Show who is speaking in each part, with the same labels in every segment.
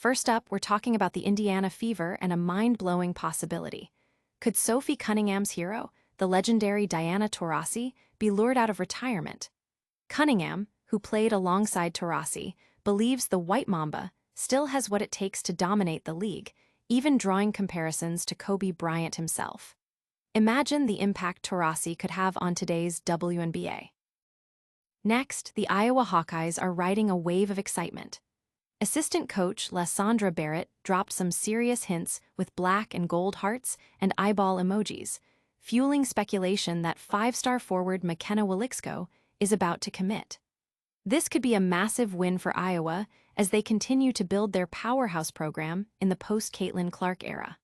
Speaker 1: First up, we're talking about the Indiana Fever and a mind-blowing possibility. Could Sophie Cunningham's hero, the legendary Diana Taurasi, be lured out of retirement? Cunningham, who played alongside Taurasi, believes the White Mamba still has what it takes to dominate the league, even drawing comparisons to Kobe Bryant himself. Imagine the impact Taurasi could have on today's WNBA. Next, the Iowa Hawkeyes are riding a wave of excitement. Assistant coach Lexie Hull dropped some serious hints with black and gold hearts and eyeball emojis, fueling speculation that five-star forward McKenna Woliczko is about to commit. This could be a massive win for Iowa as they continue to build their powerhouse program in the post-Caitlin Clark era.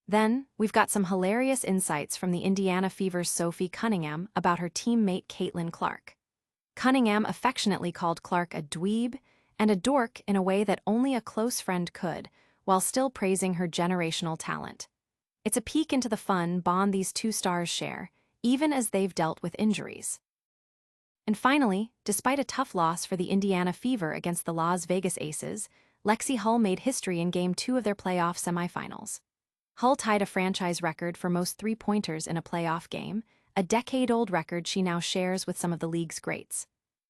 Speaker 1: Then, we've got some hilarious insights from the Indiana Fever's Sophie Cunningham about her teammate Caitlin Clark. Cunningham affectionately called Clark a dweeb and a dork in a way that only a close friend could, while still praising her generational talent. It's a peek into the fun bond these two stars share, even as they've dealt with injuries. And finally, despite a tough loss for the Indiana Fever against the Las Vegas Aces, Lexie Hull made history in Game 2 of their playoff semifinals. Hull tied a franchise record for most three-pointers in a playoff game, a decade-old record she now shares with some of the league's greats.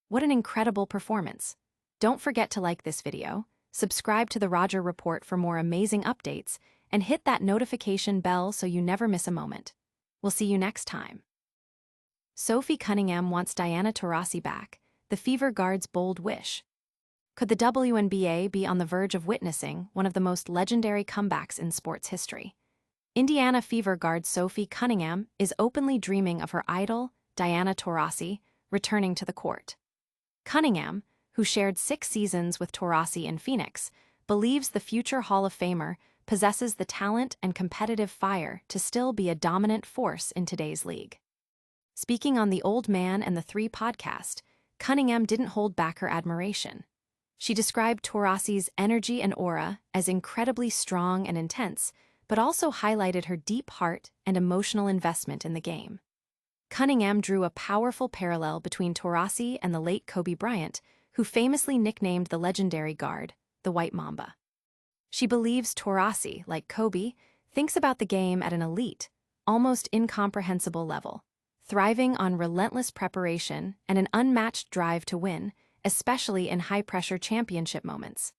Speaker 1: What an incredible performance! Don't forget to like this video, subscribe to the Roger Report for more amazing updates, and hit that notification bell so you never miss a moment. We'll see you next time. Sophie Cunningham wants Diana Taurasi back, the Fever guard's bold wish. Could the WNBA be on the verge of witnessing one of the most legendary comebacks in sports history? Indiana Fever guard Sophie Cunningham is openly dreaming of her idol, Diana Taurasi, returning to the court. Cunningham, who shared 6 seasons with Taurasi in Phoenix, believes the future Hall of Famer possesses the talent and competitive fire to still be a dominant force in today's league. Speaking on the Old Man and the Three podcast, Cunningham didn't hold back her admiration. She described Taurasi's energy and aura as incredibly strong and intense, but also highlighted her deep heart and emotional investment in the game. Cunningham drew a powerful parallel between Taurasi and the late Kobe Bryant, who famously nicknamed the legendary guard the White Mamba. She believes Taurasi, like Kobe, thinks about the game at an elite, almost incomprehensible level, thriving on relentless preparation and an unmatched drive to win, especially in high-pressure championship moments.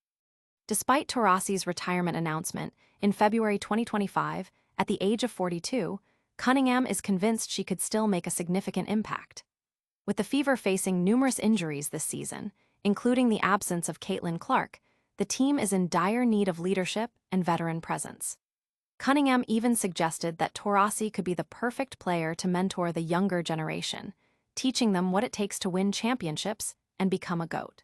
Speaker 1: Despite Taurasi's retirement announcement in February 2025, at the age of 42, Cunningham is convinced she could still make a significant impact. With the Fever facing numerous injuries this season, including the absence of Caitlin Clark, the team is in dire need of leadership and veteran presence. Cunningham even suggested that Taurasi could be the perfect player to mentor the younger generation, teaching them what it takes to win championships and become a GOAT.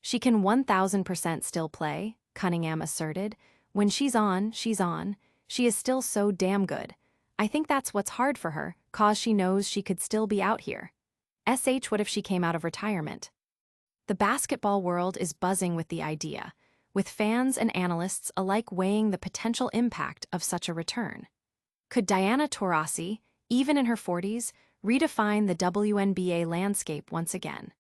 Speaker 1: She can 1000% still play, Cunningham asserted. When she's on, she's on. She is still so damn good. I think that's what's hard for her, 'cause she knows she could still be out here. What if she came out of retirement? The basketball world is buzzing with the idea, with fans and analysts alike weighing the potential impact of such a return. Could Diana Taurasi, even in her 40s, redefine the WNBA landscape once again?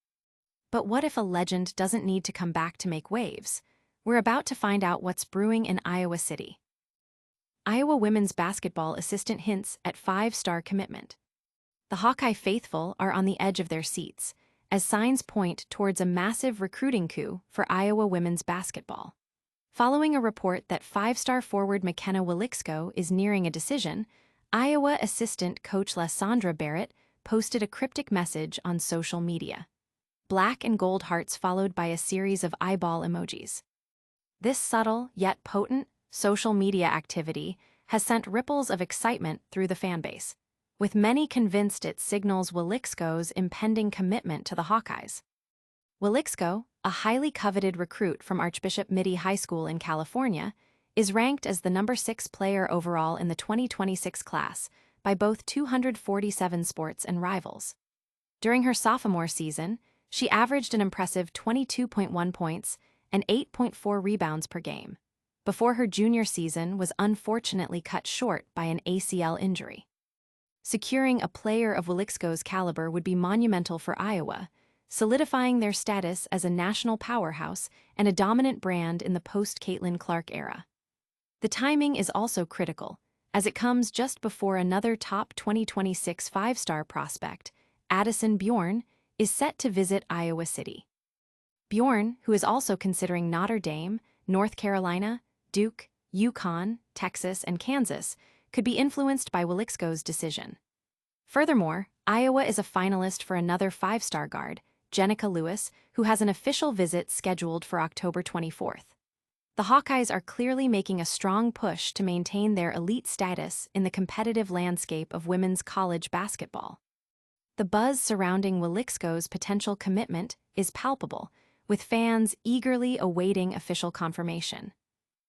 Speaker 1: But what if a legend doesn't need to come back to make waves? We're about to find out what's brewing in Iowa City. Iowa women's basketball assistant hints at 5-star commitment. The Hawkeye faithful are on the edge of their seats, as signs point towards a massive recruiting coup for Iowa women's basketball. Following a report that 5-star forward McKenna Woliczko is nearing a decision, Iowa assistant coach Lexie Hull posted a cryptic message on social media. Black and gold hearts followed by a series of eyeball emojis. This subtle, yet potent, social media activity has sent ripples of excitement through the fanbase, with many convinced it signals Woliczko's impending commitment to the Hawkeyes. Woliczko, a highly coveted recruit from Archbishop Mitty High School in California, is ranked as the number 6 player overall in the 2026 class by both 247 Sports and Rivals. During her sophomore season, she averaged an impressive 22.1 points and 8.4 rebounds per game, before her junior season was unfortunately cut short by an ACL injury. Securing a player of Woliczko's caliber would be monumental for Iowa, solidifying their status as a national powerhouse and a dominant brand in the post-Caitlin Clark era. The timing is also critical, as it comes just before another top 2026 five-star prospect, Addison Bjorn, is set to visit Iowa City. Bjorn, who is also considering Notre Dame, North Carolina, Duke, UConn, Texas, and Kansas, could be influenced by Woliczko's decision. Furthermore, Iowa is a finalist for another five-star guard, Jenica Lewis, who has an official visit scheduled for October 24th. The Hawkeyes are clearly making a strong push to maintain their elite status in the competitive landscape of women's college basketball. The buzz surrounding Woliczko's potential commitment is palpable, with fans eagerly awaiting official confirmation.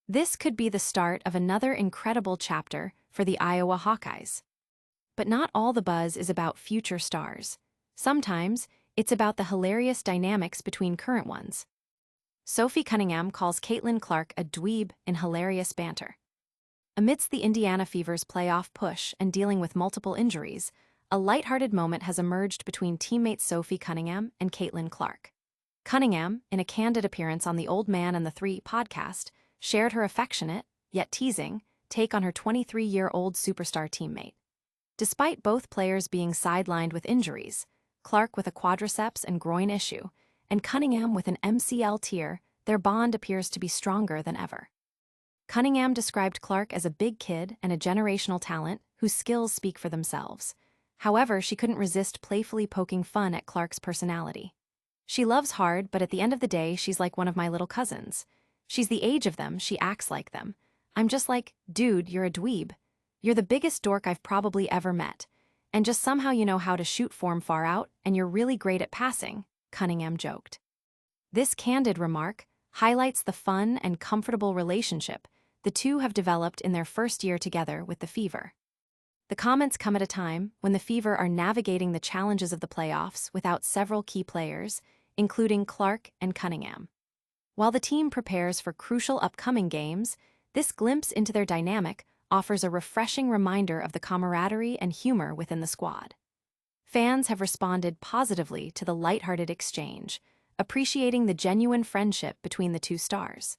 Speaker 1: This could be the start of another incredible chapter for the Iowa Hawkeyes. But not all the buzz is about future stars. Sometimes, it's about the hilarious dynamics between current ones. Sophie Cunningham calls Caitlin Clark a dweeb in hilarious banter. Amidst the Indiana Fever's playoff push and dealing with multiple injuries, a lighthearted moment has emerged between teammates Sophie Cunningham and Caitlin Clark. Cunningham, in a candid appearance on the Old Man and the Three podcast, shared her affectionate, yet teasing, take on her 23-year-old superstar teammate. Despite both players being sidelined with injuries, Clark with a quadriceps and groin issue, and Cunningham with an MCL tear, their bond appears to be stronger than ever. Cunningham described Clark as a big kid and a generational talent whose skills speak for themselves. However, she couldn't resist playfully poking fun at Clark's personality. She loves hard, but at the end of the day, she's like one of my little cousins. She's the age of them, she acts like them. I'm just like, dude, you're a dweeb. You're the biggest dork I've probably ever met. And just somehow you know how to shoot form far out, and you're really great at passing, Cunningham joked. This candid remark highlights the fun and comfortable relationship the two have developed in their first year together with the Fever. The comments come at a time when the Fever are navigating the challenges of the playoffs without several key players, including Clark and Cunningham. While the team prepares for crucial upcoming games, this glimpse into their dynamic offers a refreshing reminder of the camaraderie and humor within the squad. Fans have responded positively to the lighthearted exchange, appreciating the genuine friendship between the two stars.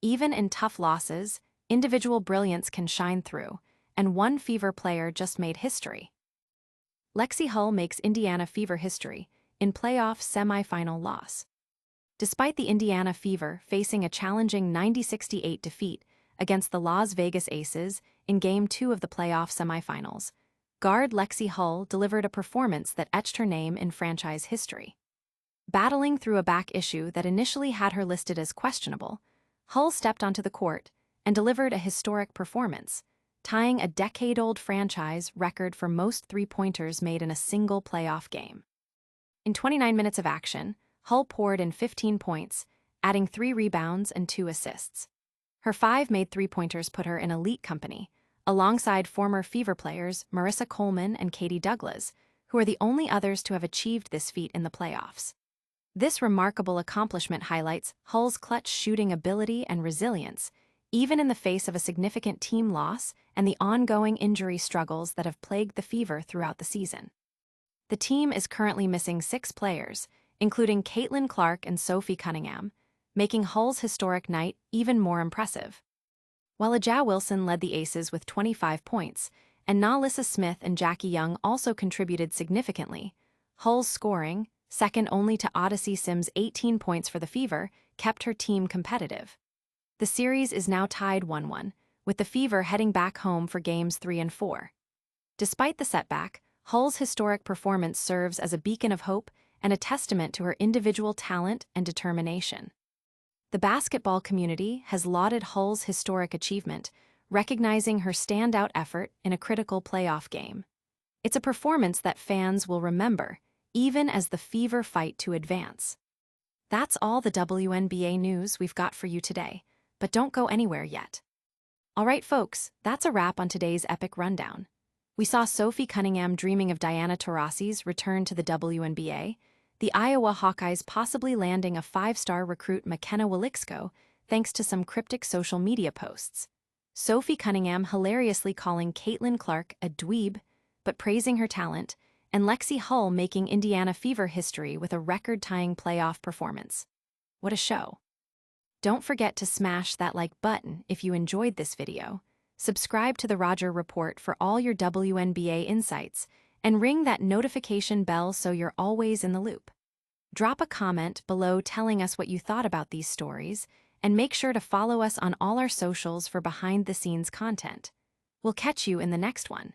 Speaker 1: Even in tough losses, individual brilliance can shine through, and one Fever player just made history. Lexie Hull makes Indiana Fever history in playoff semifinal loss. Despite the Indiana Fever facing a challenging 90-68 defeat against the Las Vegas Aces in Game 2 of the playoff semifinals, guard Lexie Hull delivered a performance that etched her name in franchise history. Battling through a back issue that initially had her listed as questionable, Hull stepped onto the court and delivered a historic performance, tying a decade-old franchise record for most three-pointers made in a single playoff game. In 29 minutes of action, Hull poured in 15 points, adding 3 rebounds and 2 assists. Her 5 made three-pointers put her in elite company, alongside former Fever players Marissa Coleman and Katie Douglas, who are the only others to have achieved this feat in the playoffs. This remarkable accomplishment highlights Hull's clutch shooting ability and resilience, even in the face of a significant team loss and the ongoing injury struggles that have plagued the Fever throughout the season. The team is currently missing 6 players, including Caitlin Clark and Sophie Cunningham, making Hull's historic night even more impressive. While Aja Wilson led the Aces with 25 points, and Nalissa Smith and Jackie Young also contributed significantly, Hull's scoring, second only to Odyssey Sims' 18 points for the Fever, kept her team competitive. The series is now tied 1-1, with the Fever heading back home for Games 3 and 4. Despite the setback, Hull's historic performance serves as a beacon of hope and a testament to her individual talent and determination. The basketball community has lauded Hull's historic achievement, recognizing her standout effort in a critical playoff game. It's a performance that fans will remember, even as the Fever fight to advance. That's all the WNBA news we've got for you today, but don't go anywhere yet. All right, folks, that's a wrap on today's epic rundown. We saw Sophie Cunningham dreaming of Diana Taurasi's return to the WNBA, the Iowa Hawkeyes possibly landing a 5-star recruit McKenna Woliczko thanks to some cryptic social media posts, Sophie Cunningham hilariously calling Caitlin Clark a dweeb, but praising her talent, and Lexie Hull making Indiana Fever history with a record-tying playoff performance. What a show. Don't forget to smash that like button if you enjoyed this video, subscribe to the Roger Report for all your WNBA insights, and ring that notification bell so you're always in the loop. Drop a comment below telling us what you thought about these stories, and make sure to follow us on all our socials for behind-the-scenes content. We'll catch you in the next one.